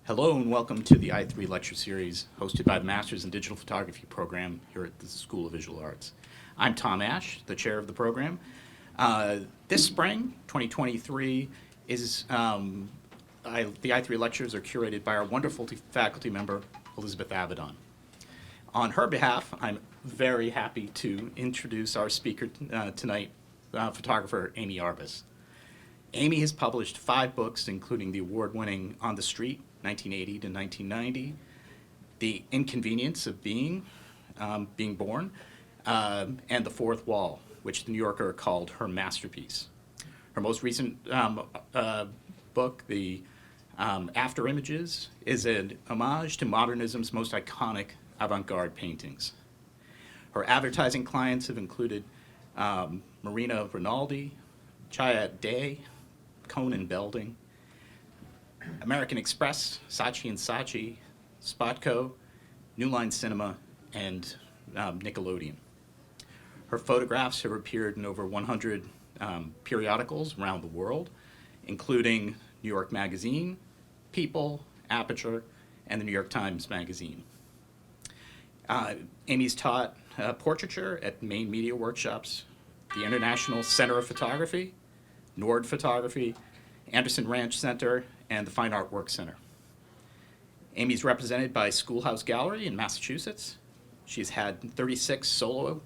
Hello and welcome to the I3 lecture series hosted by the Masters in Digital Photography program here at the School of Visual Arts. I'm Tom Ash, the chair of the program. This spring, 2023, is the I3 lectures are curated by our wonderful faculty member, Elizabeth Avedon. On her behalf, I'm very happy to introduce our speaker tonight, photographer Amy Arbus. Amy has published 5 books, including the award-winning On the Street, 1980 to 1990, The Inconvenience of Being Born, and The Fourth Wall, which the New Yorker called her masterpiece. Her most recent book, The After Images, is an homage to modernism's most iconic avant-garde paintings. Her advertising clients have included Marina Rinaldi, Chiat Day, Conan Belding, American Express, Saatchi & Saatchi, Spotco, New Line Cinema, and Nickelodeon. Her photographs have appeared in over 100 periodicals around the world, including New York Magazine, People, Aperture, and the New York Times Magazine. Amy's taught portraiture at Maine Media Workshops, the International Center of Photography, Nord Photography, Anderson Ranch Center, and the Fine Art Work Center. Amy's represented by Schoolhouse Gallery in Massachusetts. She's had 36 solo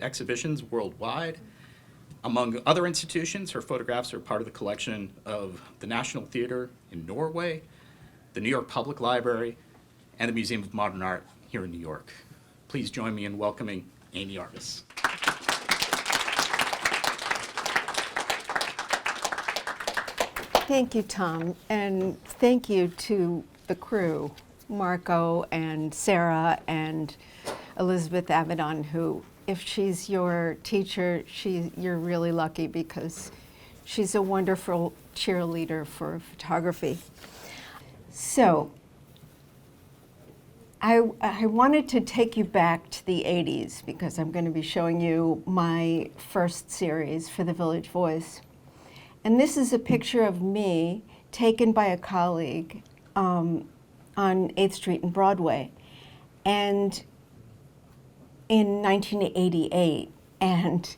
exhibitions worldwide. Among other institutions, her photographs are part of the collection of the National Theater in Norway, the New York Public Library, and the Museum of Modern Art here in New York. Please join me in welcoming Amy Arbus. Thank you, Tom, and thank you to the crew, Marco and Sarah and Elizabeth Avedon, who, if she's your teacher, you're really lucky because she's a wonderful cheerleader for photography. So, I wanted to take you back to the 80s because I'm going to be showing you my first series for the Village Voice. And this is a picture of me taken by a colleague on 8th Street and Broadway, and in 1988. And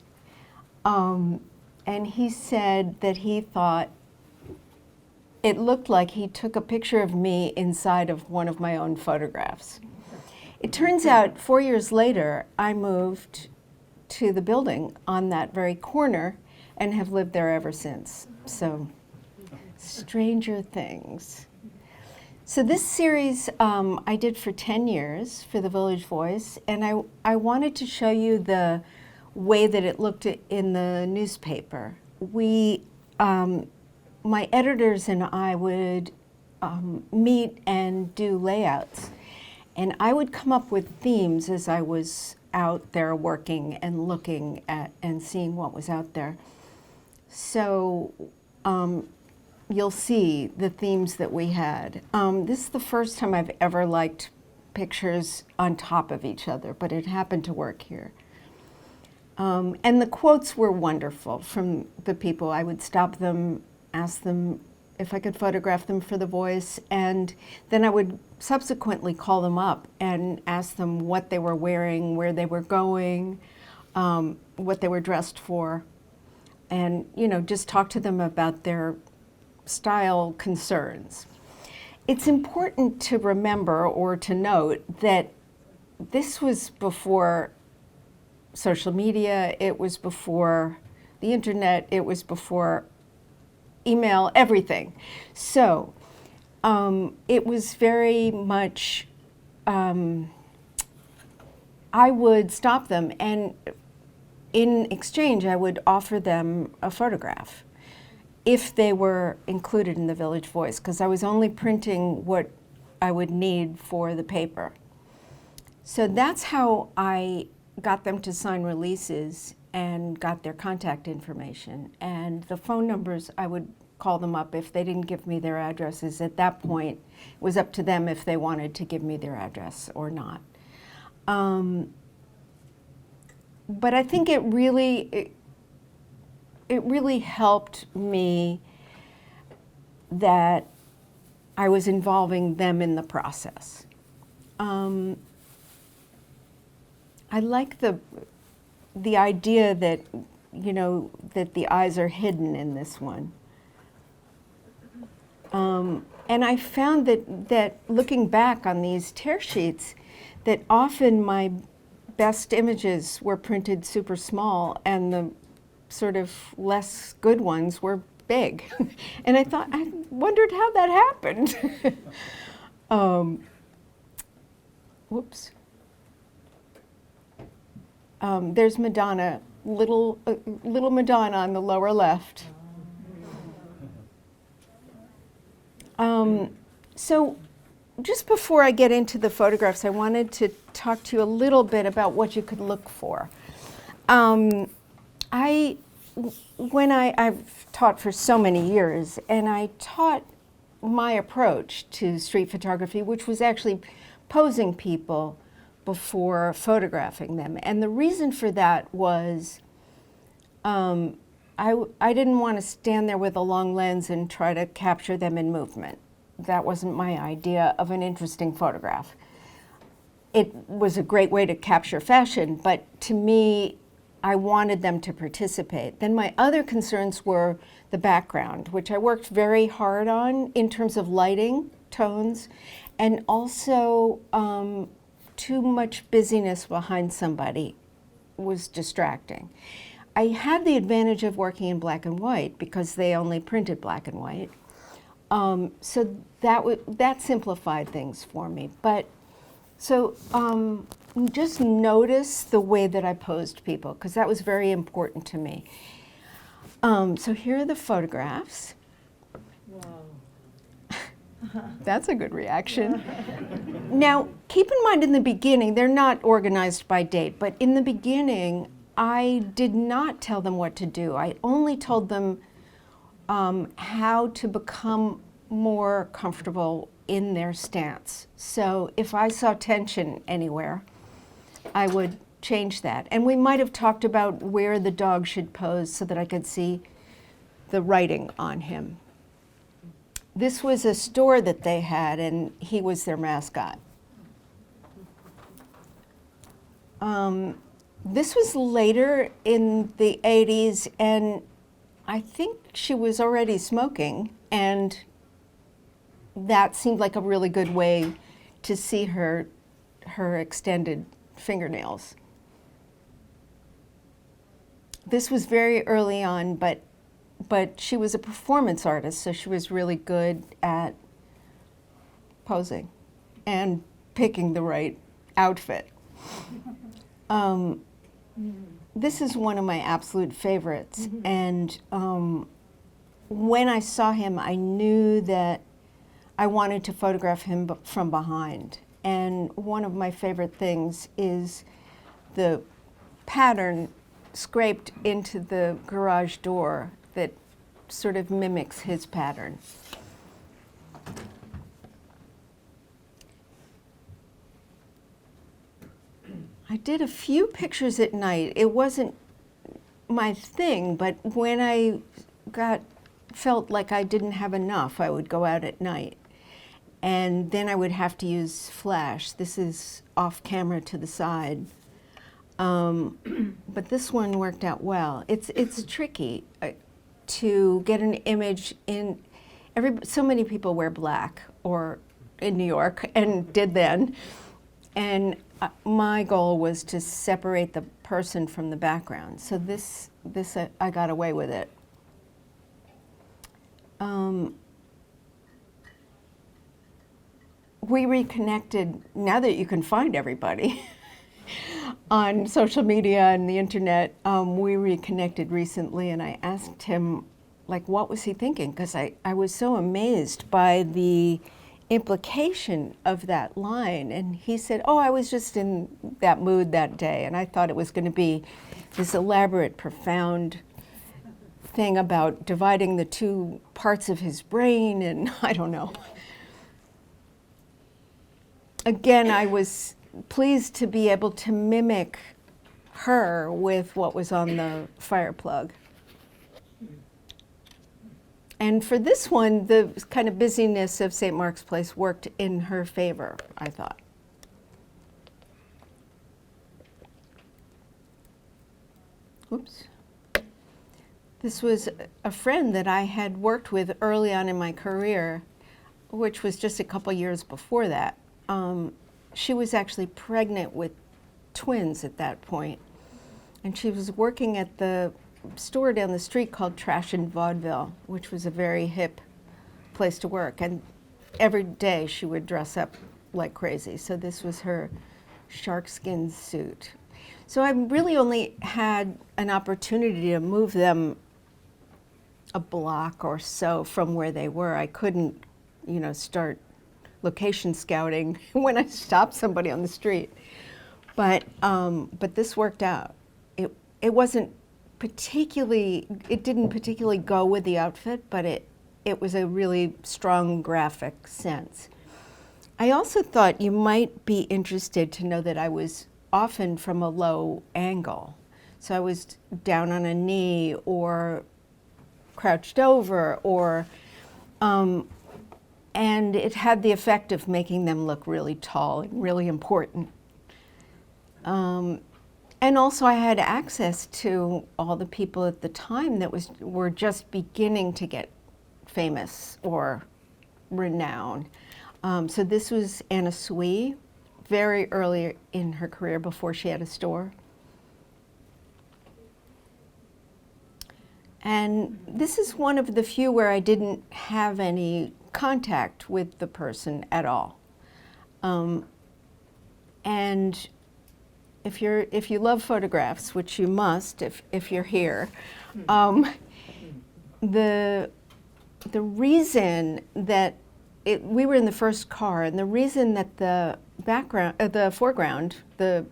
he said that he thought it looked like he took a picture of me inside of one of my own photographs. It turns out 4 years later, I moved to the building on that very corner and have lived there ever since. So, stranger things. So this series I did for 10 years for the Village Voice, and I wanted to show you the way that it looked in the newspaper. My editors and I would meet and do layouts, and I would come up with themes as I was out there working and looking at and seeing what was out there. So you'll see the themes that we had. This is the first time I've ever liked pictures on top of each other, but it happened to work here. And the quotes were wonderful from the people. I would stop them, ask them if I could photograph them for the Voice, and then I would subsequently call them up and ask them what they were wearing, where they were going, what they were dressed for, and just talk to them about their style concerns. It's important to remember or to note that this was before social media, it was before the internet, it was before email, everything. So it was very much, I would stop them, and in exchange I would offer them a photograph if they were included in the Village Voice, because I was only printing what I would need for the paper. So that's how I got them to sign releases and got their contact information. And the phone numbers, I would call them up if they didn't give me their addresses. At that point, it was up to them if they wanted to give me their address or not. But I think it really helped me that I was involving them in the process. I like the idea that, you know, that the eyes are hidden in this one. And I found that looking back on these tear sheets, that often my best images were printed super small and the sort of less good ones were big. And I thought, I wondered how that happened. Whoops. There's Madonna, little Madonna on the lower left. So just before I get into the photographs, I wanted to talk to you a little bit about what you could look for. I've taught for so many years, and I taught my approach to street photography, which was actually posing people before photographing them. And the reason for that was I didn't want to stand there with a long lens and try to capture them in movement. That wasn't my idea of an interesting photograph. It was a great way to capture fashion, but to me, I wanted them to participate. Then my other concerns were the background, which I worked very hard on in terms of lighting, tones, and also too much busyness behind somebody was distracting. I had the advantage of working in black and white because they only printed black and white. So that simplified things for me. But so just notice the way that I posed people, because that was very important to me. So here are the photographs. Wow. That's a good reaction. Now, keep in mind in the beginning, they're not organized by date, but in the beginning, I did not tell them what to do. I only told them how to become more comfortable in their stance. So if I saw tension anywhere, I would change that. And we might have talked about where the dog should pose so that I could see the writing on him. This was a store that they had, and he was their mascot. This was later in the 80s, and I think she was already smoking, and that seemed like a really good way to see her extended fingernails. This was very early on, but she was a performance artist, so she was really good at posing and picking the right outfit. This is one of my absolute favorites, and when I saw him, I knew that I wanted to photograph him from behind. And one of my favorite things is the pattern scraped into the garage door that sort of mimics his pattern. I did a few pictures at night. It wasn't my thing, but when I felt like I didn't have enough, I would go out at night. And then I would have to use flash. This is off camera to the side. But this one worked out well. It's tricky to get an image in. So many people wear black, or in New York, and did then. And my goal was to separate the person from the background. So this I got away with it. We reconnected, now that you can find everybody on social media and the internet. We reconnected recently, and I asked him, like, what was he thinking? Because I was so amazed by the implication of that line. And he said, oh, I was just in that mood that day, and I thought it was going to be this elaborate, profound thing about dividing the two parts of his brain, and I don't know. Again, I was pleased to be able to mimic her with what was on the fire plug. And for this one, the kind of busyness of St. Mark's Place worked in her favor, I thought. Oops. This was a friend that I had worked with early on in my career, which was just a couple years before that. She was actually pregnant with twins at that point, and she was working at the store down the street called Trash and Vaudeville, which was a very hip place to work. And every day she would dress up like crazy. So this was her sharkskin suit. So I really only had an opportunity to move them a block or so from where they were. I couldn't, start location scouting when I stopped somebody on the street. But this worked out. It wasn't it didn't particularly go with the outfit, but it was a really strong graphic sense. I also thought you might be interested to know that I was often from a low angle. So I was down on a knee or crouched over, and it had the effect of making them look really tall and really important. And also I had access to all the people at the time that were just beginning to get famous or renowned. So this was Anna Sui, very early in her career before she had a store. And this is one of the few where I didn't have any contact with the person at all. And if you love photographs, which you must if you're here, the reason that we were in the first car, and the reason that the foreground, the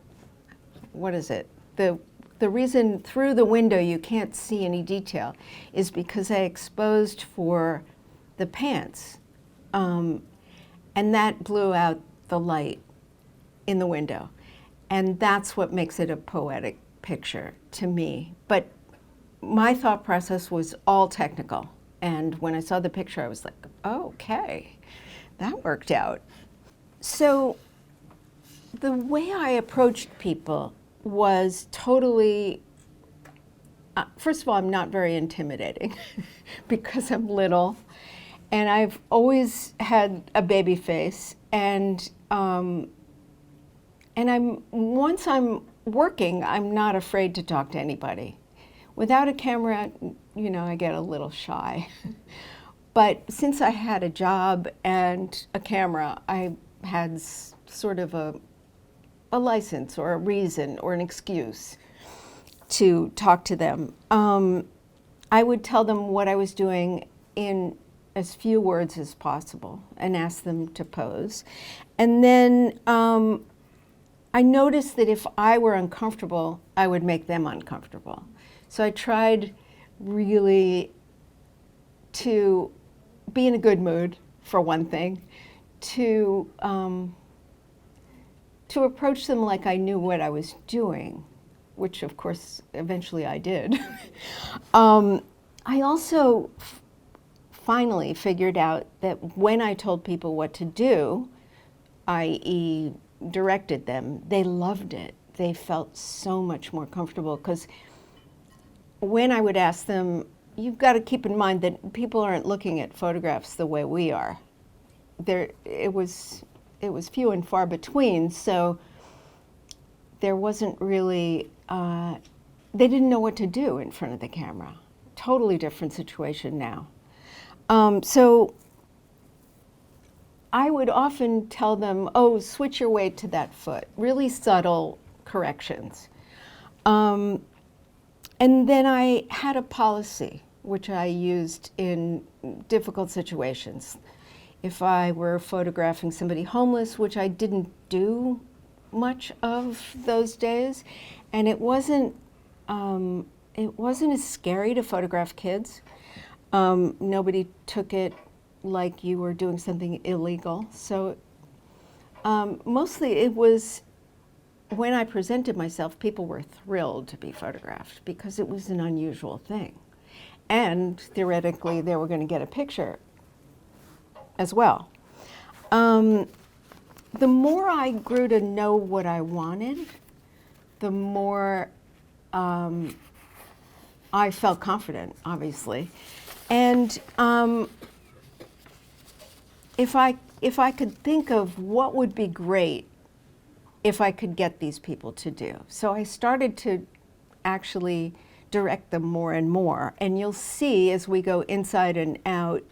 reason through the window you can't see any detail is because I exposed for the pants, and that blew out the light in the window. And that's what makes it a poetic picture to me. But my thought process was all technical. And when I saw the picture, I was like, oh, okay, that worked out. So the way I approached people was totally, first of all, I'm not very intimidating because I'm little. And I've always had a baby face. And once I'm working, I'm not afraid to talk to anybody. Without a camera, I get a little shy. But since I had a job and a camera, I had sort of a license or a reason or an excuse to talk to them. I would tell them what I was doing in as few words as possible and ask them to pose. And then I noticed that if I were uncomfortable, I would make them uncomfortable. So I tried really to be in a good mood, for one thing, to approach them like I knew what I was doing, which of course eventually I did. I also finally figured out that when I told people what to do, i.e. directed them, they loved it. They felt so much more comfortable, because when I would ask them, you've got to keep in mind that people aren't looking at photographs the way we are. It was few and far between, so there wasn't really, they didn't know what to do in front of the camera. Totally different situation now. So I would often tell them, oh, switch your weight to that foot. Really subtle corrections. And then I had a policy, which I used in difficult situations. If I were photographing somebody homeless, which I didn't do much of those days, and it wasn't as scary to photograph kids. Nobody took it like you were doing something illegal. So mostly it was, when I presented myself, people were thrilled to be photographed because it was an unusual thing. and theoretically they were going to get a picture as well. The more I grew to know what I wanted, the more I felt confident, obviously. And if I could think of what would be great if I could get these people to do. So I started to actually direct them more and more. And you'll see as we go inside and out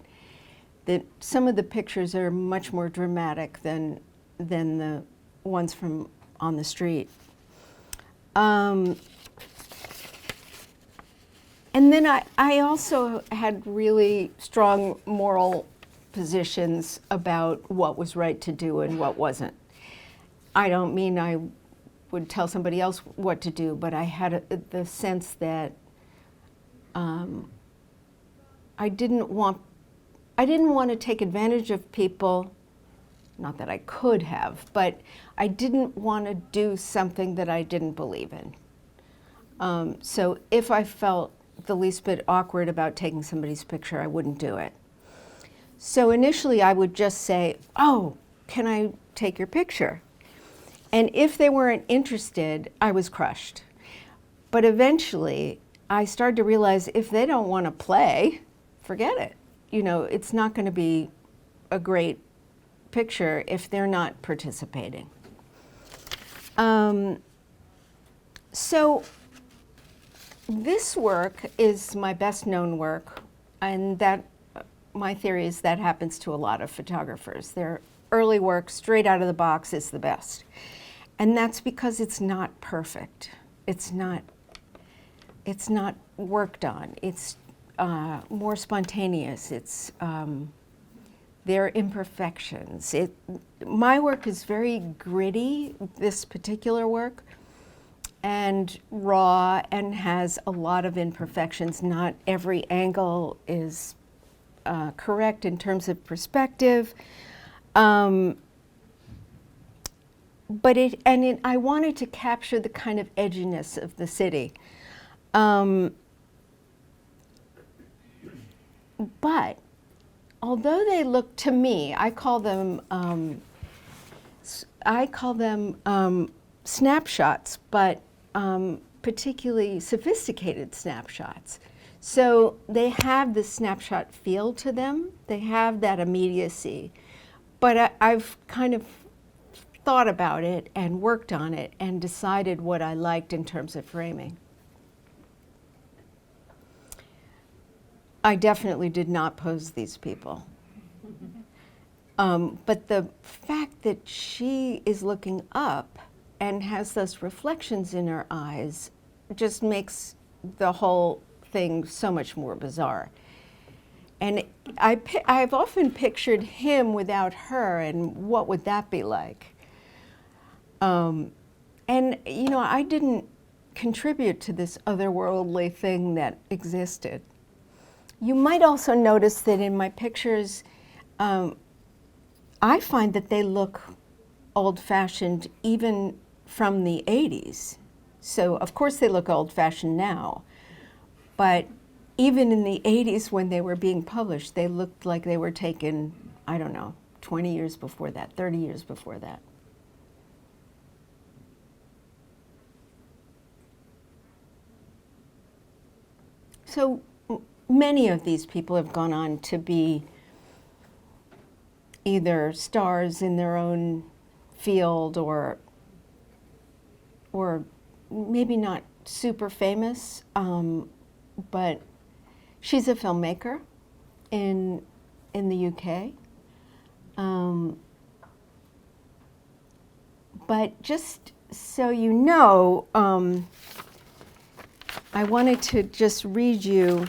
that some of the pictures are much more dramatic than the ones from on the street. And then I also had really strong moral positions about what was right to do and what wasn't. I don't mean I would tell somebody else what to do, but I had the sense that I didn't want to take advantage of people. Not that I could have, but I didn't want to do something that I didn't believe in. So if I felt the least bit awkward about taking somebody's picture, I wouldn't do it. So initially I would just say, "Oh, can I take your picture?" And if they weren't interested, I was crushed. But eventually I started to realize if they don't want to play, forget it. You know, it's not going to be a great picture if they're not participating. So this work is my best known work, and that my theory is that happens to a lot of photographers. Their early work, straight out of the box, is the best. And that's because it's not perfect. It's not worked on. It's more spontaneous. It's there are imperfections. My work is very gritty, this particular work, and raw, and has a lot of imperfections. Not every angle is correct in terms of perspective. But I wanted to capture the kind of edginess of the city. But although they look, to me, I call them snapshots, but particularly sophisticated snapshots. So they have the snapshot feel to them. They have that immediacy. But I've kind of thought about it and worked on it and decided what I liked in terms of framing. I definitely did not pose these people. But the fact that she is looking up and has those reflections in her eyes just makes the whole thing so much more bizarre. And I've often pictured him without her, and what would that be like? And, you know, I didn't contribute to this otherworldly thing that existed. You might also notice that in my pictures, I find that they look old-fashioned even from the 80s. So, of course, they look old-fashioned now. But even in the 80s when they were being published, they looked like they were taken, I don't know, 20 years before that, 30 years before that. So many of these people have gone on to be either stars in their own field or maybe not super famous, but she's a filmmaker in the UK. But just so you know, I wanted to just read you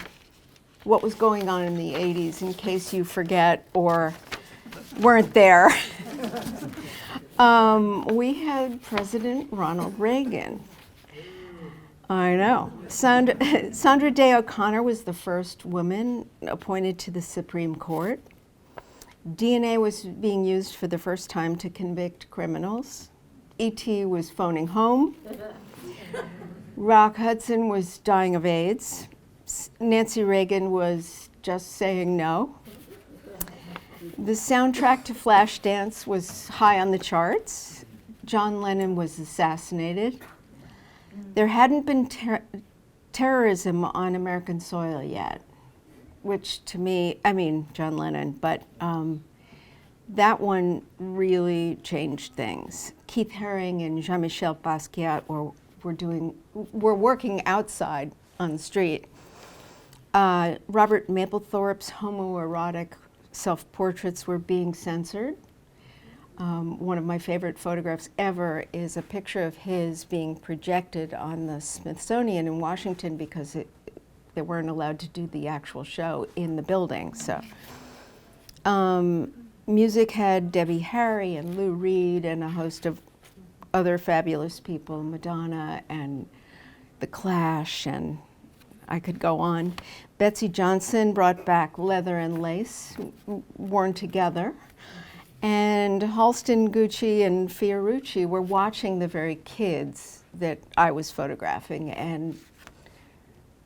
what was going on in the 80s in case you forget or weren't there. We had President Ronald Reagan. I know. Sandra Day O'Connor was the first woman appointed to the Supreme Court. DNA was being used for the first time to convict criminals. E.T. was phoning home. Rock Hudson was dying of AIDS. Nancy Reagan was just saying no. The soundtrack to Flashdance was high on the charts. John Lennon was assassinated. There hadn't been terrorism on American soil yet, which to me, I mean, John Lennon, but that one really changed things. Keith Haring and Jean-Michel Basquiat were working outside on the street. Robert Mapplethorpe's homoerotic self-portraits were being censored. One of my favorite photographs ever is a picture of his being projected on the Smithsonian in Washington because they weren't allowed to do the actual show in the building. So, music had Debbie Harry and Lou Reed and a host of other fabulous people, Madonna and The Clash, and I could go on. Betsy Johnson brought back leather and lace worn together. And Halston, Gucci, and Fiorucci were watching the very kids that I was photographing and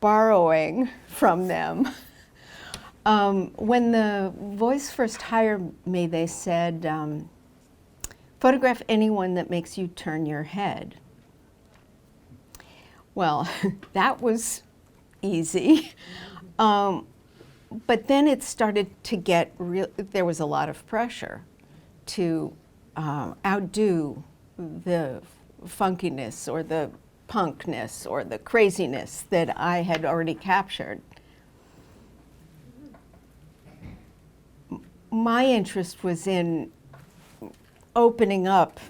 borrowing from them. When the Voice first hired me, they said, photograph anyone that makes you turn your head. Well, that was easy. But then it started to get real, there was a lot of pressure to outdo the funkiness or the punkness or the craziness that I had already captured. My interest was in opening up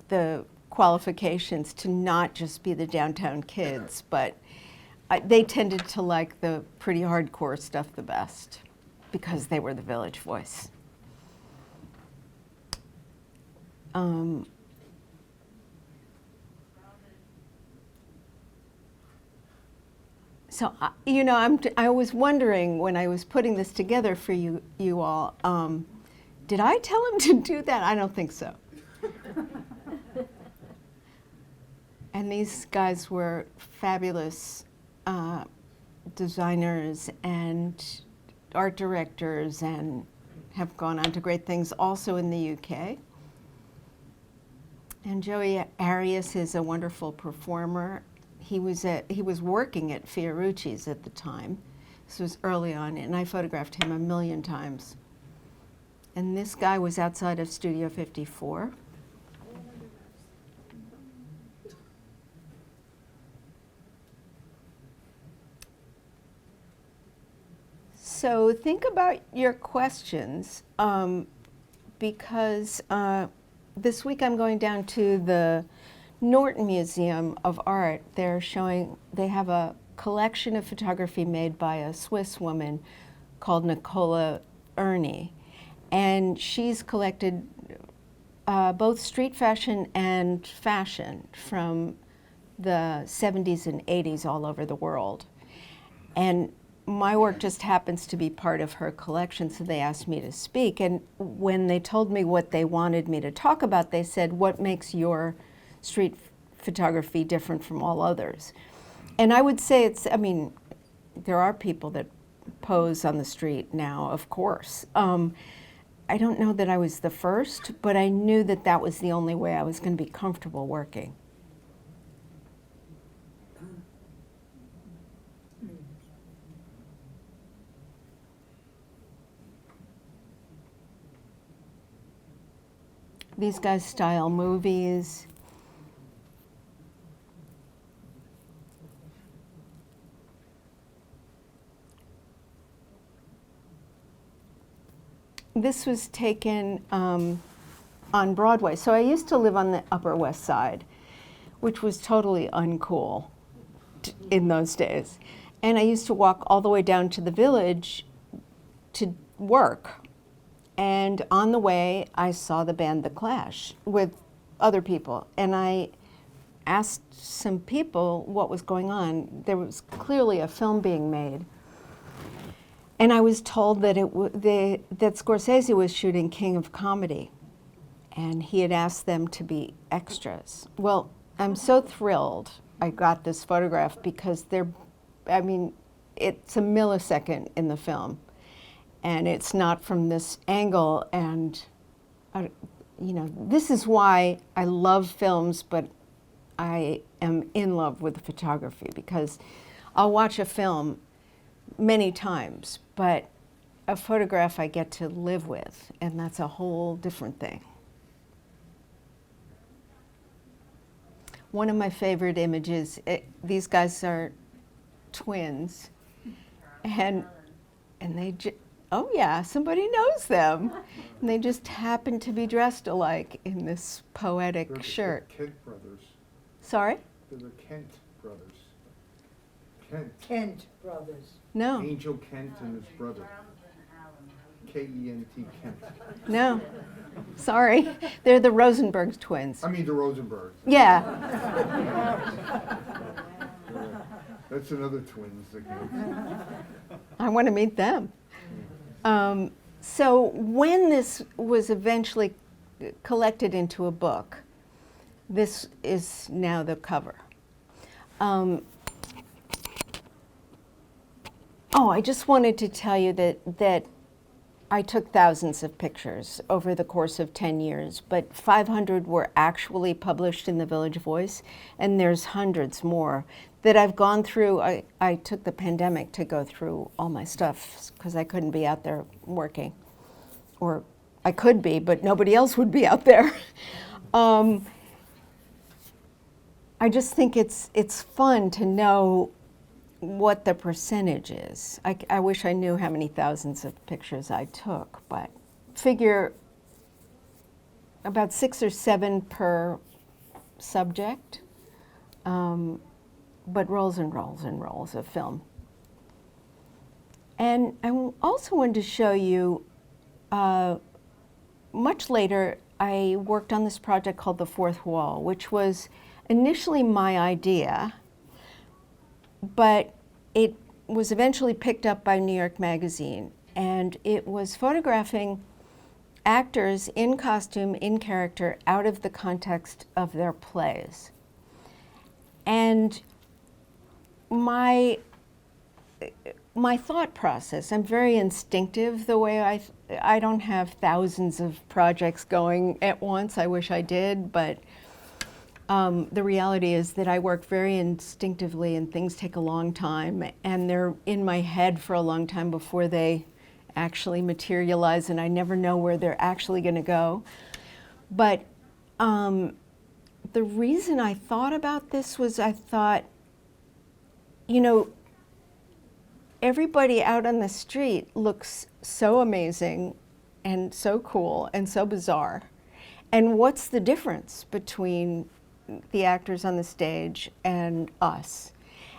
the qualifications to not just be the downtown kids, but they tended to like the pretty hardcore stuff the best because they were the Village Voice. So, you know, I was wondering when I was putting this together for you all, did I tell him to do that? I don't think so. And these guys were fabulous designers and art directors and have gone on to great things also in the UK. And Joey Arias is a wonderful performer. He was working at Fiorucci's at the time. This was early on, and I photographed him a million times. And this guy was outside of Studio 54. So think about your questions, because this week I'm going down to the Norton Museum of Art. They have a collection of photography made by a Swiss woman called Nicola Erni. And she's collected both street fashion and fashion from the 70s and 80s all over the world. And my work just happens to be part of her collection, so they asked me to speak. And when they told me what they wanted me to talk about, they said, what makes your street photography different from all others? And I would say there are people that pose on the street now, of course. I don't know that I was the first, but I knew that that was the only way I was going to be comfortable working. These guys style movies. This was taken on Broadway. So I used to live on the Upper West Side, which was totally uncool in those days. And I used to walk all the way down to the Village to work. And on the way, I saw the band The Clash with other people. And I asked some people what was going on. There was clearly a film being made. And I was told that that Scorsese was shooting King of Comedy. And he had asked them to be extras. Well, I'm so thrilled I got this photograph because it's a millisecond in the film, and it's not from this angle. And this is why I love films, but I am in love with photography, because I'll watch a film many times, but a photograph I get to live with, and that's a whole different thing. One of my favorite images, these guys are twins, and they oh yeah, somebody knows them. And they just happen to be dressed alike in this poetic shirt. The Kent brothers. Sorry? They're the Kent brothers. Kent. Kent brothers. No, Angel Kent and his brother. K-E-N-T, Kent. no, sorry. They're the Rosenberg twins. I mean the Rosenbergs. Yeah, That's another twins again. I want to meet them. So when this was eventually collected into a book, this is now the cover. I just wanted to tell you that I took thousands of pictures over the course of 10 years, but 500 were actually published in the Village Voice, and there's hundreds more that I've gone through. I took the pandemic to go through all my stuff because I couldn't be out there working. Or I could be, but nobody else would be out there. I just think it's fun to know what the percentage is. I wish I knew how many thousands of pictures I took, but figure about 6 or 7 per subject, but rolls and rolls and rolls of film. And I also wanted to show you, much later, I worked on this project called The Fourth Wall, which was initially my idea, but it was eventually picked up by New York Magazine, and it was photographing actors in costume, in character, out of the context of their plays. And my thought process, I'm very instinctive the way I don't have thousands of projects going at once. I wish I did, but the reality is that I work very instinctively, and things take a long time, and they're in my head for a long time before they actually materialize, and I never know where they're actually going to go. But the reason I thought about this was I thought, everybody out on the street looks so amazing and so cool and so bizarre. And what's the difference between the actors on the stage and us?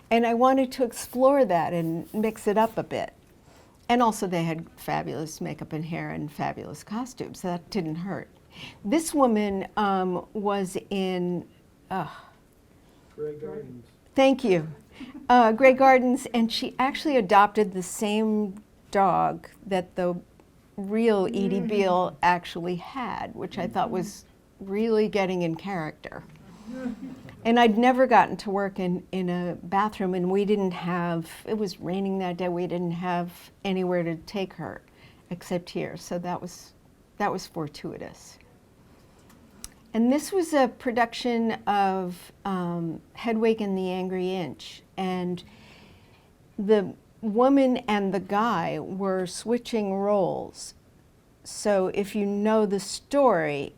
And I wanted to explore that and mix it up a bit. And also they had fabulous makeup and hair and fabulous costumes, so that didn't hurt. This woman was in, Grey Gardens. thank you, Grey Gardens, and she actually adopted the same dog that the real Edie Beale actually had, which I thought was really getting in character. And I'd never gotten to work in a bathroom, and we didn't have, it was raining that day, we didn't have anywhere to take her except here, so that was fortuitous. And this was a production of Hedwig and the Angry Inch, and the woman and the guy were switching roles. So if you know the story,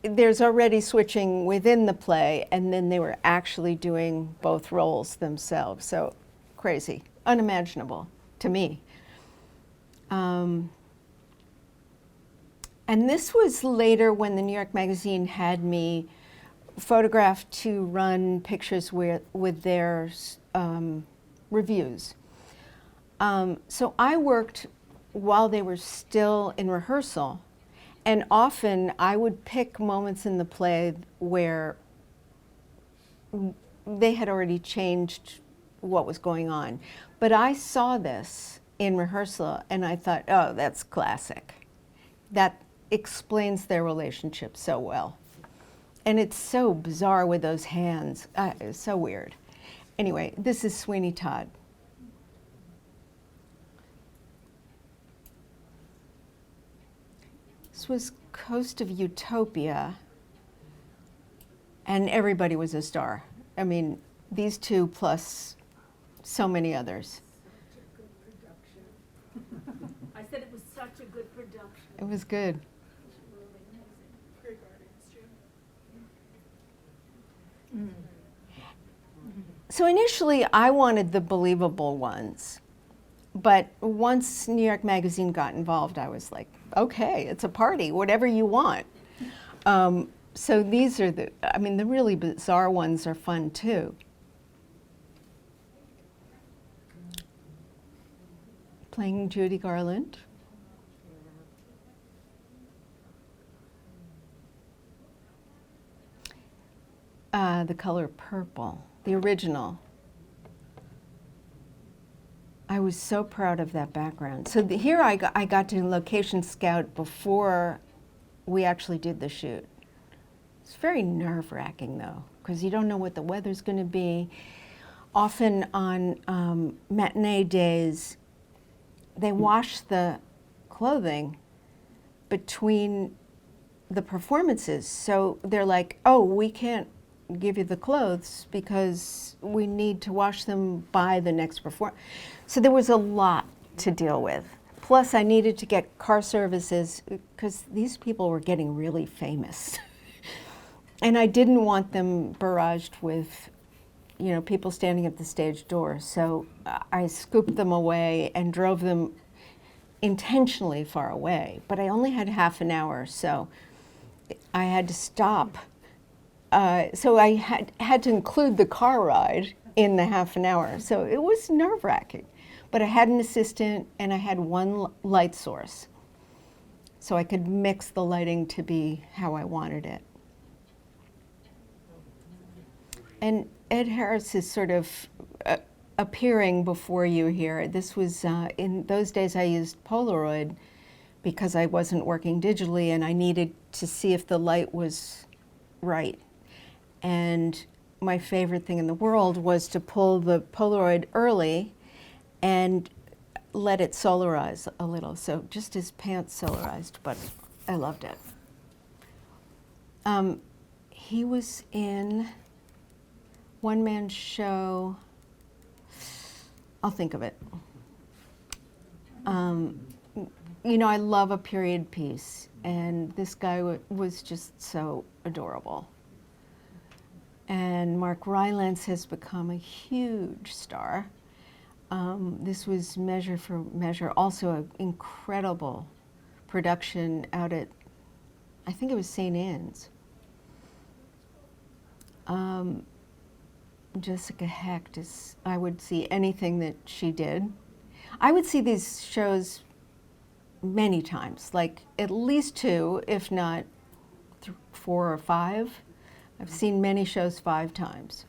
there's already switching within the play, and then they were actually doing both roles themselves. So crazy, unimaginable to me. And this was later when the New York Magazine had me photographed to run pictures with their reviews. So I worked while they were still in rehearsal. And often I would pick moments in the play where they had already changed what was going on. But I saw this in rehearsal and I thought, oh, that's classic. That explains their relationship so well. And it's so bizarre with those hands. It's so weird. Anyway, this is Sweeney Todd. This was Coast of Utopia, and everybody was a star. I mean, these two plus so many others. Such a good production. I said it was such a good production. It was good. It's really amazing. Great Guardians, too. So initially, I wanted the believable ones. But once New York Magazine got involved, I was like, okay, it's a party, whatever you want. So these are the really bizarre ones are fun too. Playing Judy Garland. The color purple, the original. I was so proud of that background. So here I got to location scout before we actually did the shoot. It's very nerve-wracking though, because you don't know what the weather's going to be. Often on matinee days, they wash the clothing between the performances. So they're like, oh, we can't give you the clothes because we need to wash them by the next performance. So there was a lot to deal with. Plus I needed to get car services because these people were getting really famous. And I didn't want them barraged with, people standing at the stage door. So I scooped them away and drove them intentionally far away. But I only had half an hour, so I had to stop. So I had to include the car ride in the half an hour. So it was nerve-wracking. But I had an assistant and I had one light source. So I could mix the lighting to be how I wanted it. And Ed Harris is sort of appearing before you here. This was, in those days I used Polaroid because I wasn't working digitally and I needed to see if the light was right. And my favorite thing in the world was to pull the Polaroid early and let it solarize a little. So just his pants solarized, but I loved it. He was in one-man show, I'll think of it. I love a period piece, and this guy was just so adorable. And Mark Rylance has become a huge star. This was Measure for Measure, also an incredible production out at, I think it was St. Anne's. Jessica Hecht I would see anything that she did. I would see these shows many times, like at least 2, if not 4 or 5. I've seen many shows 5 times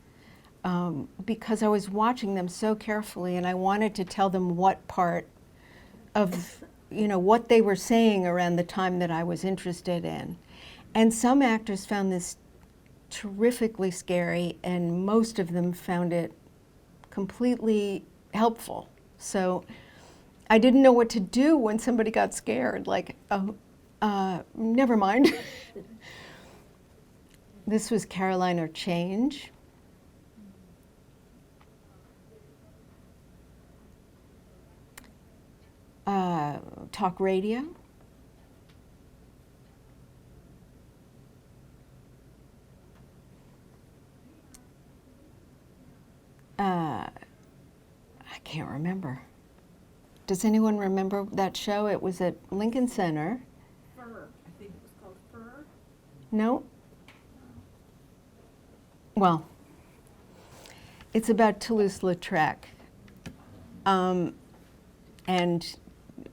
because I was watching them so carefully and I wanted to tell them what part of, what they were saying around the time that I was interested in. And some actors found this terrifically scary and most of them found it completely helpful. So I didn't know what to do when somebody got scared, like, never mind. This was Caroline or Change. Talk radio. I can't remember. Does anyone remember that show? It was at Lincoln Center. Fur, I think it was called Fur. No? Well, it's about Toulouse-Lautrec. And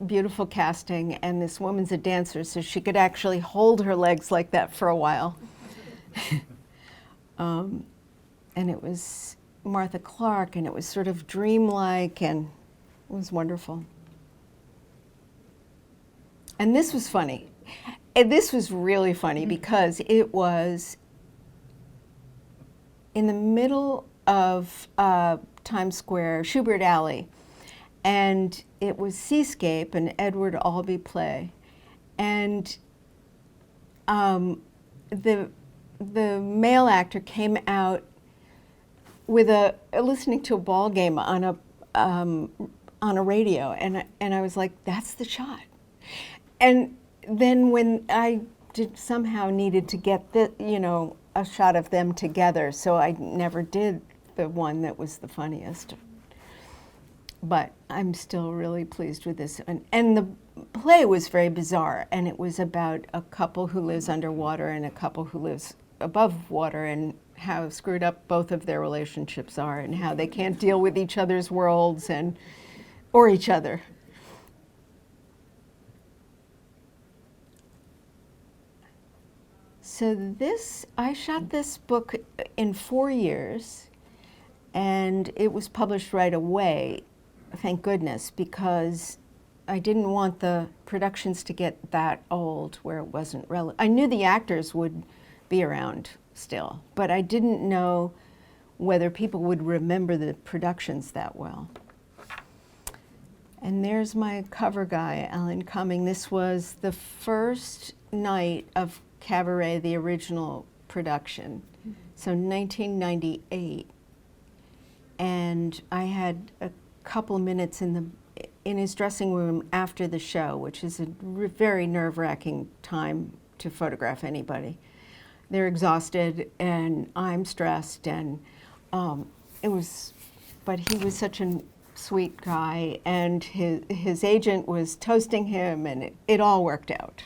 beautiful casting, and this woman's a dancer, so she could actually hold her legs like that for a while. And it was Martha Clark, and it was sort of dreamlike, and it was wonderful. And this was funny. And this was really funny because it was in the middle of Times Square, Schubert Alley, and it was Seascape, an Edward Albee play. And the male actor came out with listening to a ball game on a radio, and I was like, that's the shot. And then when I somehow needed to get a shot of them together, so I never did the one that was the funniest. But I'm still really pleased with this. And the play was very bizarre, and it was about a couple who lives underwater and a couple who lives above water, and how screwed up both of their relationships are, and how they can't deal with each other's worlds or each other. So I shot this book in 4 years, and it was published right away, thank goodness, because I didn't want the productions to get that old where it wasn't relevant. I knew the actors would be around still, but I didn't know whether people would remember the productions that well. And there's my cover guy, Alan Cumming. This was the first night of Cabaret, the original production, so 1998. And I had a couple of minutes in his dressing room after the show, which is a very nerve-wracking time to photograph anybody. They're exhausted, and I'm stressed, and but he was such a sweet guy, and his agent was toasting him, and it all worked out.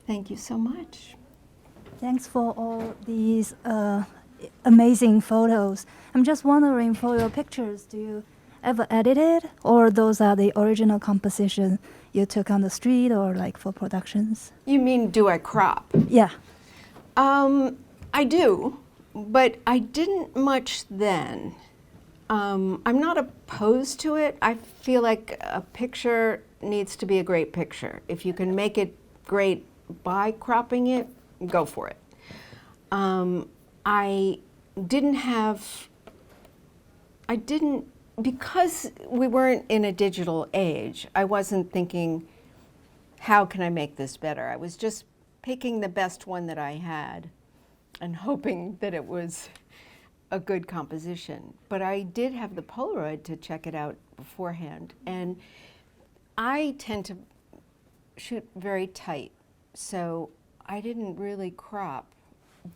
Thank you so much. Thanks for all these amazing photos. I'm just wondering, for your pictures, do you ever edit it, or those are the original composition you took on the street, or like for productions? You mean, do I crop? Yeah. I do, but I didn't much then. I'm not opposed to it. I feel like a picture needs to be a great picture. If you can make it great by cropping it, go for it. Because we weren't in a digital age, I wasn't thinking, how can I make this better? I was just picking the best one that I had and hoping that it was a good composition. But I did have the Polaroid to check it out beforehand. And I tend to shoot very tight, so I didn't really crop.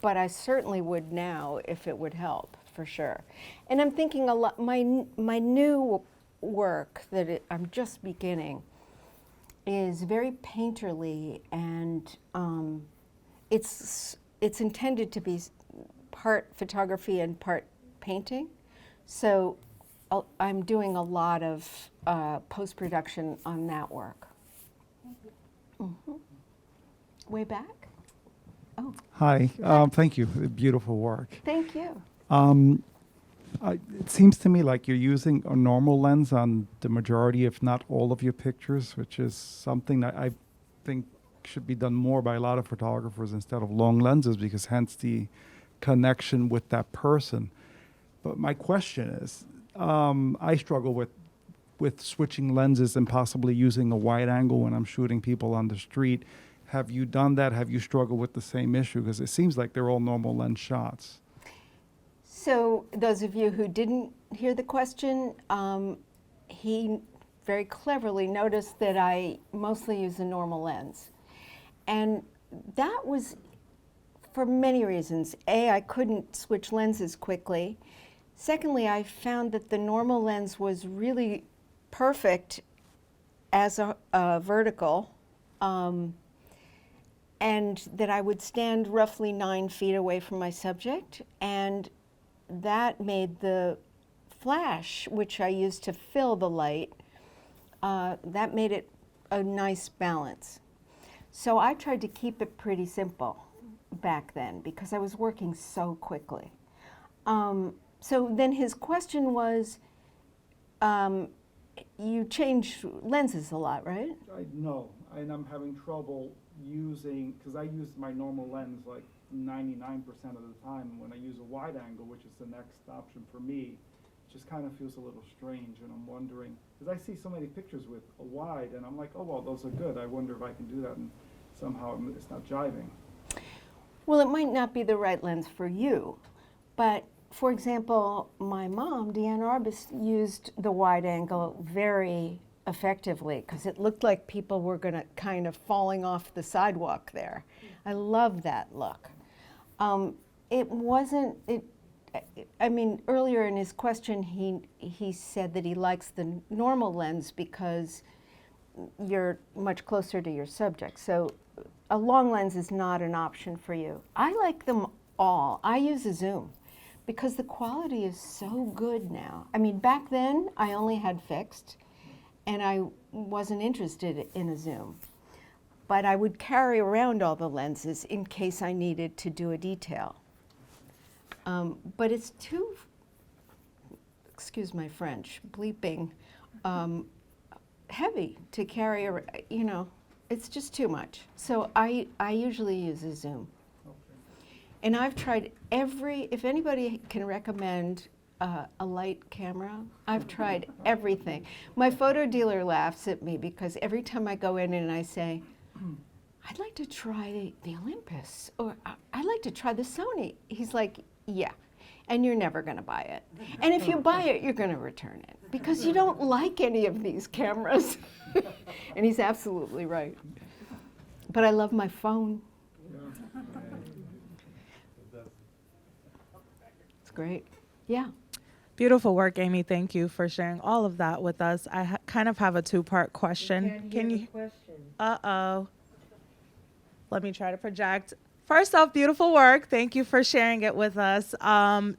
But I certainly would now if it would help, for sure. And I'm thinking a lot, my new work that I'm just beginning is very painterly, and it's intended to be part photography and part painting. So I'm doing a lot of post-production on that work. Mm-hmm. Way back? Oh, Hi, thank you. Beautiful work. thank you. It seems to me like you're using a normal lens on the majority, if not all, of your pictures, which is something that I think should be done more by a lot of photographers instead of long lenses, because hence the connection with that person. But my question is, I struggle with switching lenses and possibly using a wide angle when I'm shooting people on the street. Have you done that? Have you struggled with the same issue? Because it seems like they're all normal lens shots. So those of you who didn't hear the question, he very cleverly noticed that I mostly use a normal lens. And that was for many reasons. A, I couldn't switch lenses quickly. Secondly, I found that the normal lens was really perfect as a vertical, and that I would stand roughly 9 feet away from my subject, and that made the flash, which I used to fill the light, that made it a nice balance. So I tried to keep it pretty simple back then because I was working so quickly. So then his question was, you change lenses a lot, right? I know, and I'm having trouble using, because I use my normal lens like 99% of the time, and when I use a wide angle, which is the next option for me, just kind of feels a little strange, and I'm wondering, because I see so many pictures with a wide, and I'm like, oh, well, those are good. I wonder if I can do that, and somehow it's not jiving. Well, it might not be the right lens for you, but for example, my mom, Deanne Arbus, used the wide angle very effectively because it looked like people were going to kind of falling off the sidewalk there. I love that look. It wasn't, I mean, earlier in his question, he said that he likes the normal lens because you're much closer to your subject. So a long lens is not an option for you. I like them all. I use a zoom because the quality is so good now. I mean, back then I only had fixed and I wasn't interested in a zoom. But I would carry around all the lenses in case I needed to do a detail. But it's too, excuse my French, bleeping, heavy to carry, you know, it's just too much. So I usually use a zoom. And I've tried if anybody can recommend a light camera, I've tried everything. My photo dealer laughs at me because every time I go in and I say, I'd like to try the Olympus, or I'd like to try the Sony. He's like, yeah, and you're never gonna buy it. And if you buy it, you're gonna return it because you don't like any of these cameras. And he's absolutely right. But I love my phone. It's great. Yeah. Beautiful work, Amy. Thank you for sharing all of that with us. I kind of have a two-part question. Can you? Uh-oh. Let me try to project. First off, beautiful work. Thank you for sharing it with us.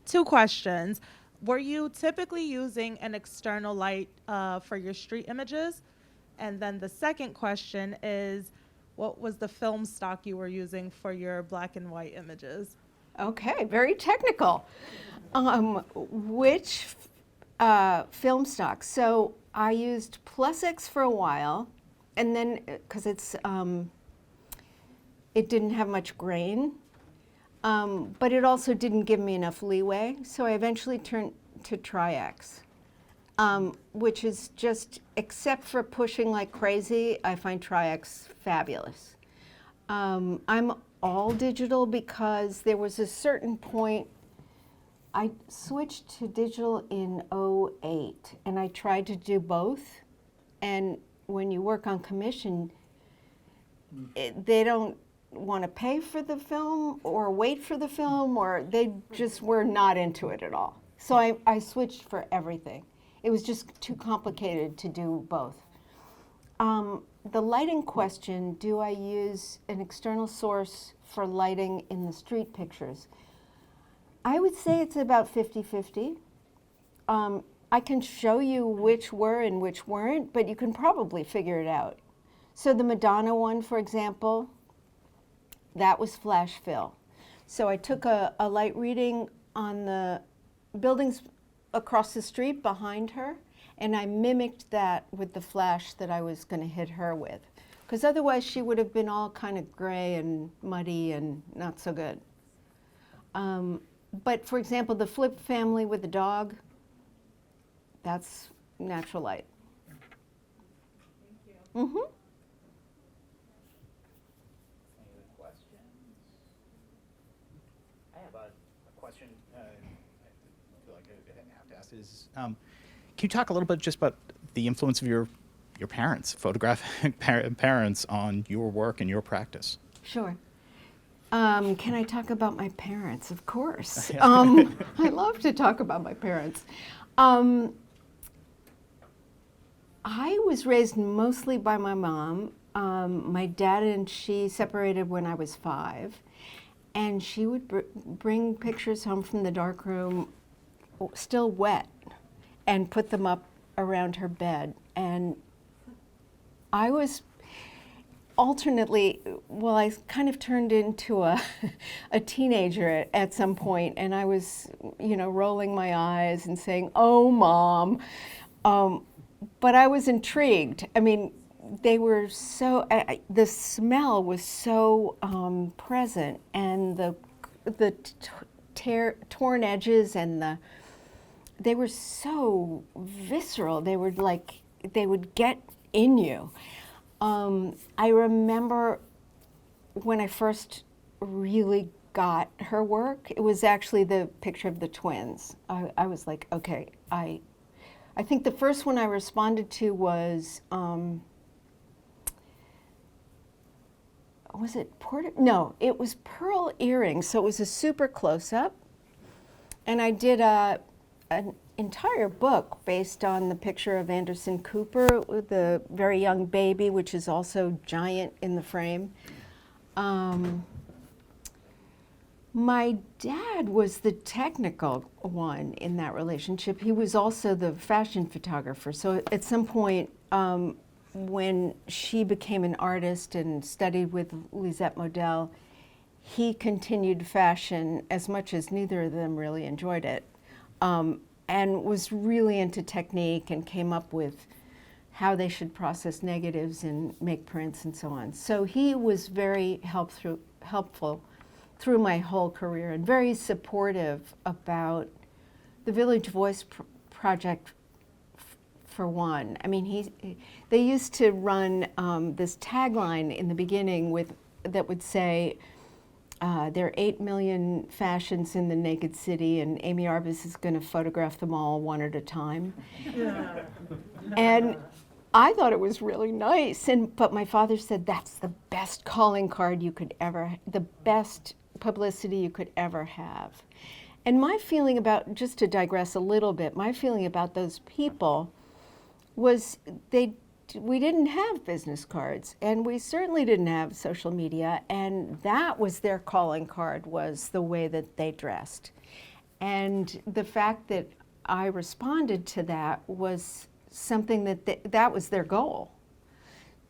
Two questions. Were you typically using an external light for your street images? And then the second question is, what was the film stock you were using for your black and white images? Okay, very technical. Which film stock? So I used PlusX for a while, and then because it didn't have much grain, but it also didn't give me enough leeway. So I eventually turned to Tri-X, which is just, except for pushing like crazy, I find Tri-X fabulous. I'm all digital because there was a certain point, I switched to digital in '08, and I tried to do both. And when you work on commission, they don't want to pay for the film or wait for the film, or they just were not into it at all. So I switched for everything. It was just too complicated to do both. The lighting question, do I use an external source for lighting in the street pictures? I would say it's about 50-50. I can show you which were and which weren't, but you can probably figure it out. So the Madonna one, for example, that was flash fill. So I took a light reading on the buildings across the street behind her, and I mimicked that with the flash that I was going to hit her with. Because otherwise she would have been all kind of gray and muddy and not so good. But for example, the Flip family with the dog, that's natural light. Thank you. Mm-hmm. Any other questions? I have a question I feel like I have to ask is, can you talk a little bit just about the influence of your parents, photographic parents, on your work and your practice? Sure. Can I talk about my parents? Of course. I love to talk about my parents. I was raised mostly by my mom. My dad and she separated when I was 5, and she would bring pictures home from the darkroom still wet and put them up around her bed. And I was alternately, well, I kind of turned into a teenager at some point, and I was, rolling my eyes and saying, "Oh, Mom." But I was intrigued. I mean, they were so, the smell was so present, and the torn edges and they were so visceral. They were like, they would get in you. I remember when I first really got her work, it was actually the picture of the twins. I was like, okay, I think the first one I responded to was it Porter? No, it was pearl earrings. So it was a super close-up. And I did an entire book based on the picture of Anderson Cooper with the very young baby, which is also giant in the frame. My dad was the technical one in that relationship. He was also the fashion photographer. So at some point, when she became an artist and studied with Lisette Model, he continued fashion as much as neither of them really enjoyed it, and was really into technique and came up with how they should process negatives and make prints and so on. So he was very helpful through my whole career and very supportive about the Village Voice project for one. I mean, they used to run this tagline in the beginning that would say, there are 8 million fashions in the naked city, and Amy Arbus is going to photograph them all one at a time. And I thought it was really nice, but my father said that's the best calling card you could ever, the best publicity you could ever have. And my feeling about, just to digress a little bit, my feeling about those people was we didn't have business cards, and we certainly didn't have social media, and that was their calling card, was the way that they dressed. And the fact that I responded to that was something that was their goal.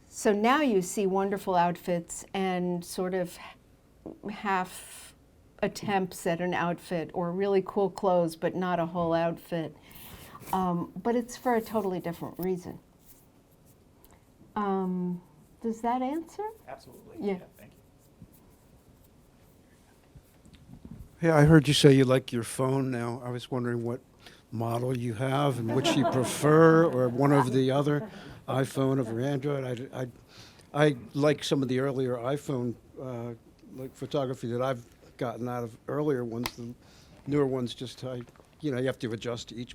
So now you see wonderful outfits and sort of half attempts at an outfit, or really cool clothes but not a whole outfit. But it's for a totally different reason. Does that answer? Absolutely. Yeah. Thank you. Hey, I heard you say you like your phone now. I was wondering what model you have and which you prefer, or one over the other, iPhone over Android. I like some of the earlier iPhone like photography that I've gotten out of earlier ones. The newer ones you have to adjust to each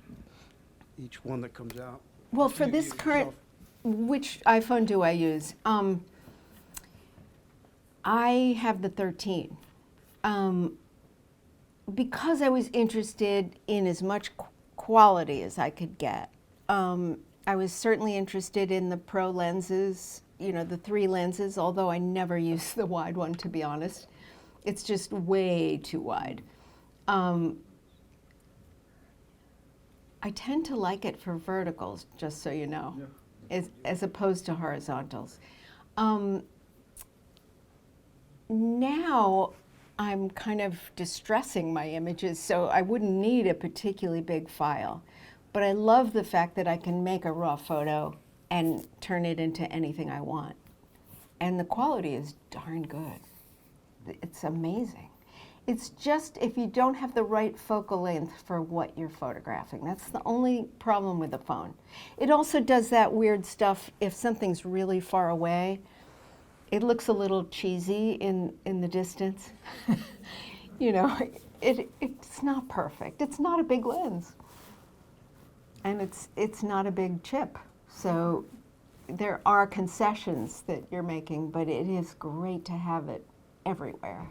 one that comes out. Well, for You this yourself. current, which iPhone do I use? I have the 13. Because I was interested in as much quality as I could get. I was certainly interested in the pro lenses, the 3 lenses, although I never use the wide one, to be honest. It's just way too wide. I tend to like it for verticals, just so you know, as opposed to horizontals. Now I'm kind of distressing my images, so I wouldn't need a particularly big file. But I love the fact that I can make a raw photo and turn it into anything I want. And the quality is darn good. It's amazing. It's just if you don't have the right focal length for what you're photographing. That's the only problem with the phone. It also does that weird stuff if something's really far away. It looks a little cheesy in the distance. It's not perfect. It's not a big lens. And it's not a big chip. So there are concessions that you're making, but it is great to have it everywhere.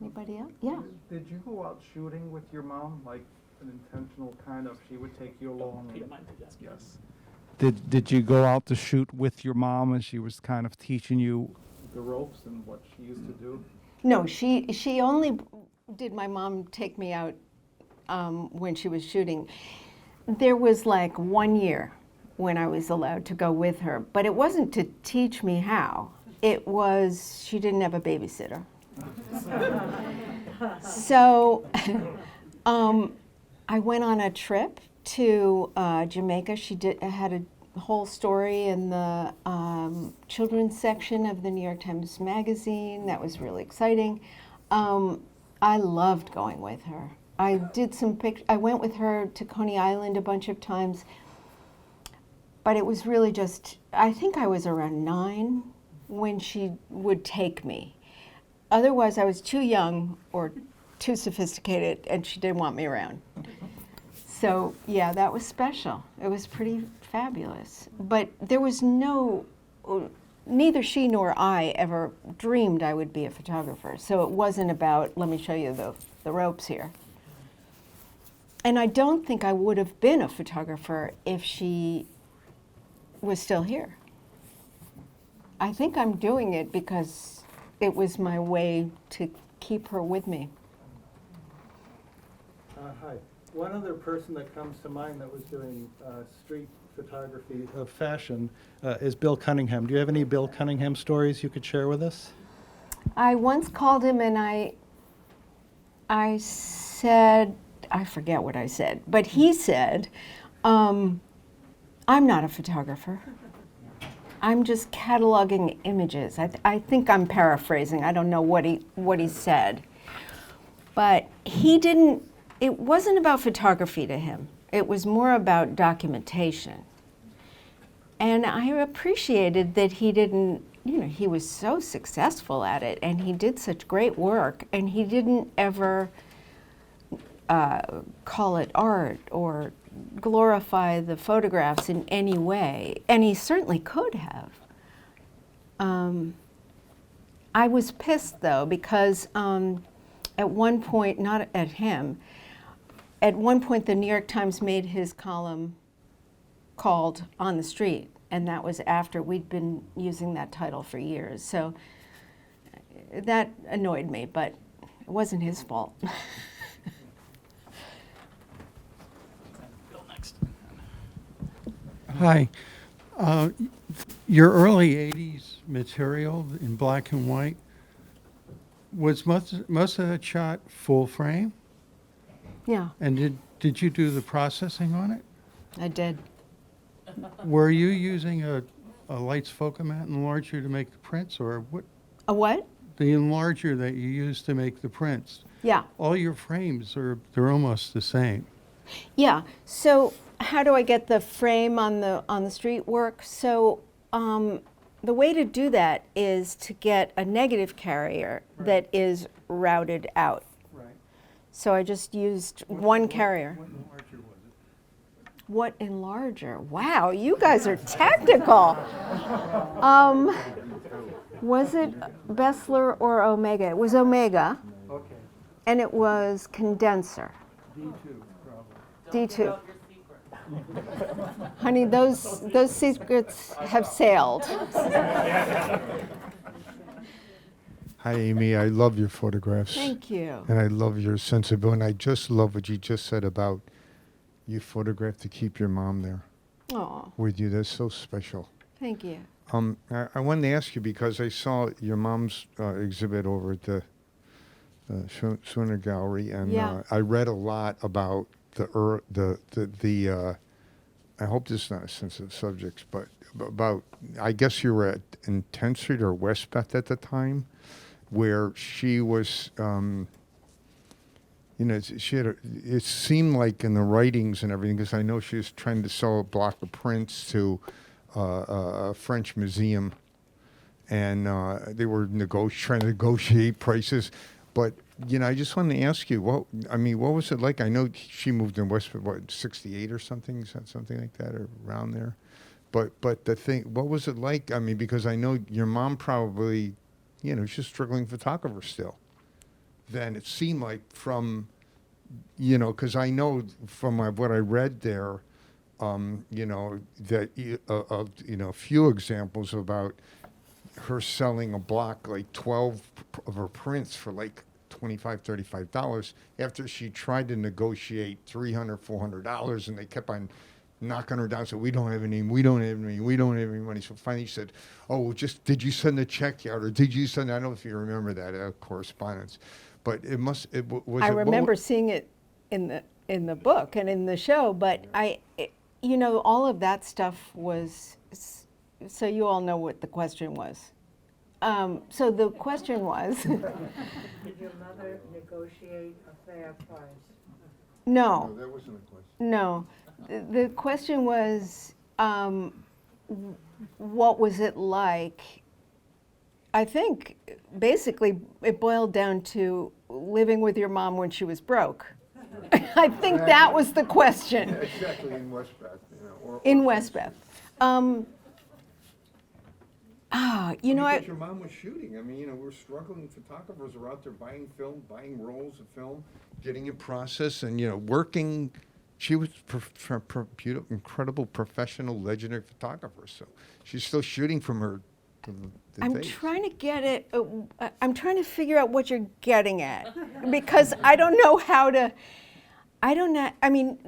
Anybody else? Yeah. Did you go out shooting with your mom, like an intentional kind of, she would take you along? Peter, mind the desk. Yes. Did you go out to shoot with your mom and she was kind of teaching you the ropes and what she used to do? No, she only did my mom take me out when she was shooting. There was like 1 year when I was allowed to go with her, but it wasn't to teach me how. It was, she didn't have a babysitter. So I went on a trip to Jamaica. She had a whole story in the children's section of the New York Times Magazine. That was really exciting. I loved going with her. I did some I went with her to Coney Island a bunch of times, but it was really just, I think I was around 9 when she would take me. Otherwise, I was too young or too sophisticated, and she didn't want me around. So, yeah, that was special. It was pretty fabulous. But there was neither she nor I ever dreamed I would be a photographer. So it wasn't about, let me show you the ropes here. And I don't think I would have been a photographer if she was still here. I think I'm doing it because it was my way to keep her with me. Hi. One other person that comes to mind that was doing street photography of fashion is Bill Cunningham. Do you have any Bill Cunningham stories you could share with us? I once called him and I said, I forget what I said, but he said, I'm not a photographer. I'm just cataloging images. I think I'm paraphrasing. I don't know what he said. But he didn't, it wasn't about photography to him. It was more about documentation. And I appreciated that he didn't, he was so successful at it and he did such great work and he didn't ever call it art or glorify the photographs in any way, and he certainly could have. I was pissed though because at one point, not at him, at one point the New York Times made his column called On the Street, and that was after we'd been using that title for years. So that annoyed me, but it wasn't his fault. Bill next. Hi. Your early 80s material in black and white, was most of that shot full frame? Yeah, And did you do the processing on it? I did. Were you using a Lights Focomat enlarger to make the prints, or what? A what? The enlarger that you used to make the prints? Yeah. All your frames they're almost the same. Yeah. So how do I get the frame on the street work? So the way to do that is to get a negative carrier that is routed out. Right. So I just used one carrier. What enlarger was it? What enlarger? Wow, you guys are technical. Was it Bessler or Omega? It was Omega, Okay. and it was condenser. D2, probably. D2. Honey, those secrets have sailed. Hi, Amy. I love your photographs. Thank you. And I love your sensibility. And I just love what you just said about you photograph to keep your mom there Oh, with you. That's so special. thank you. I wanted to ask you because I saw your mom's exhibit over at the Schooner Gallery, and Yeah. I read a lot about the I hope this is not a sensitive subject, but about, I guess you were at in 10th Street or Westbeth at the time, where she was, she had it seemed like in the writings and everything, because I know she was trying to sell a block of prints to a French museum, and they were trying to negotiate prices. But, I just wanted to ask you, what was it like? I know she moved in Westbeth, 68 or something? Is that something like that, or around there? But the thing, what was it like? I mean, because I know your mom probably, she's a struggling photographer still. Then it seemed like from, because I know from what I read there, that, a few examples about her selling a block, like 12 of her prints for like $25, $35 after she tried to negotiate $300, $400, and they kept on knocking her down. So we don't have any money. So finally she said, "Oh, well, did you send a check yet, or did you send?" I don't know if you remember that correspondence, but it was. I remember seeing it in the book and in the show, but all of that stuff was. So you all know what the question was. So the question was, Did your mother negotiate a fair price? no. No, that wasn't a question. No, the question was, what was it like? I think basically it boiled down to living with your mom when she was broke. I think that was the question. Exactly, in Westbeth, or. In Westbeth. Because your mom was shooting. I mean, we're struggling. Photographers are out there buying film, buying rolls of film, getting it processed, and working. She was beautiful, incredible professional, legendary photographer. So she's still shooting from her. The I'm days. trying to get it, I'm trying to figure out what you're getting at, because I don't know how to, I mean,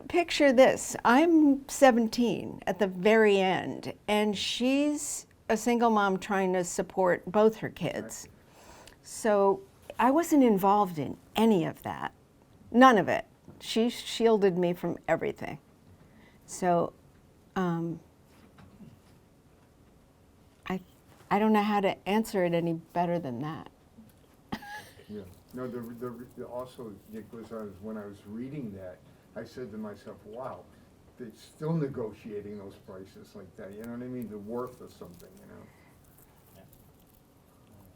picture this. I'm 17 at the very end, and she's a single mom trying to support both her kids. So I wasn't involved in any of that, none of it. She shielded me from everything. So I don't know how to answer it any better than that. Yeah. No, also, Nicholas, when I was reading that, I said to myself, wow, they're still negotiating those prices like that. You know what I mean? The worth of something,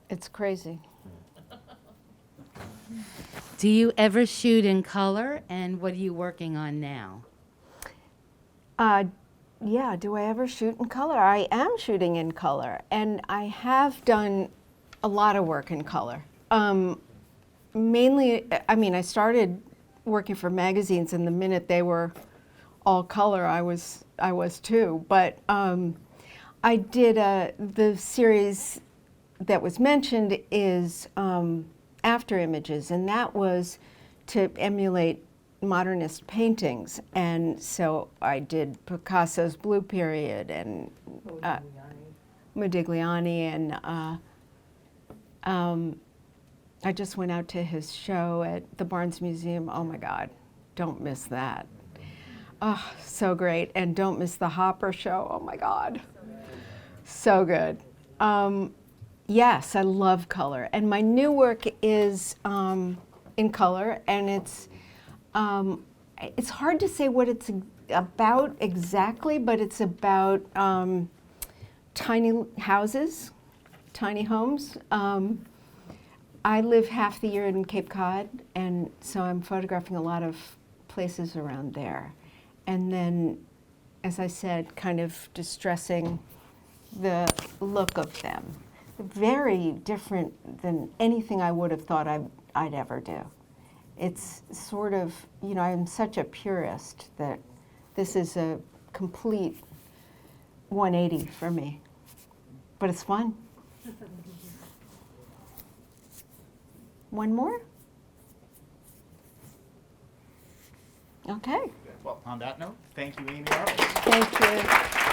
It's crazy. Do you ever shoot in color, and what are you working on now? Yeah, do I ever shoot in color? I am shooting in color, and I have done a lot of work in color. Mainly, I mean, I started working for magazines, and the minute they were all color, I was too. But I did the series that was mentioned is After Images, and that was to emulate modernist paintings, and so I did Picasso's Blue Period and Modigliani, and I just went out to his show at the Barnes Museum. Oh my God, don't miss that. Oh, so great, and don't miss the Hopper show. Oh my God, so good. Yes, I love color, and my new work is in color, and it's hard to say what it's about exactly, but it's about tiny houses, tiny homes. I live half the year in Cape Cod, and so I'm photographing a lot of places around there. And then, as I said, kind of distressing the look of them. Very different than anything I would have thought I'd ever do. It's sort of, I'm such a purist that this is a complete 180 for me. But it's fun. One more? Okay. Well, on that note, thank you, Amy Arles. Thank you.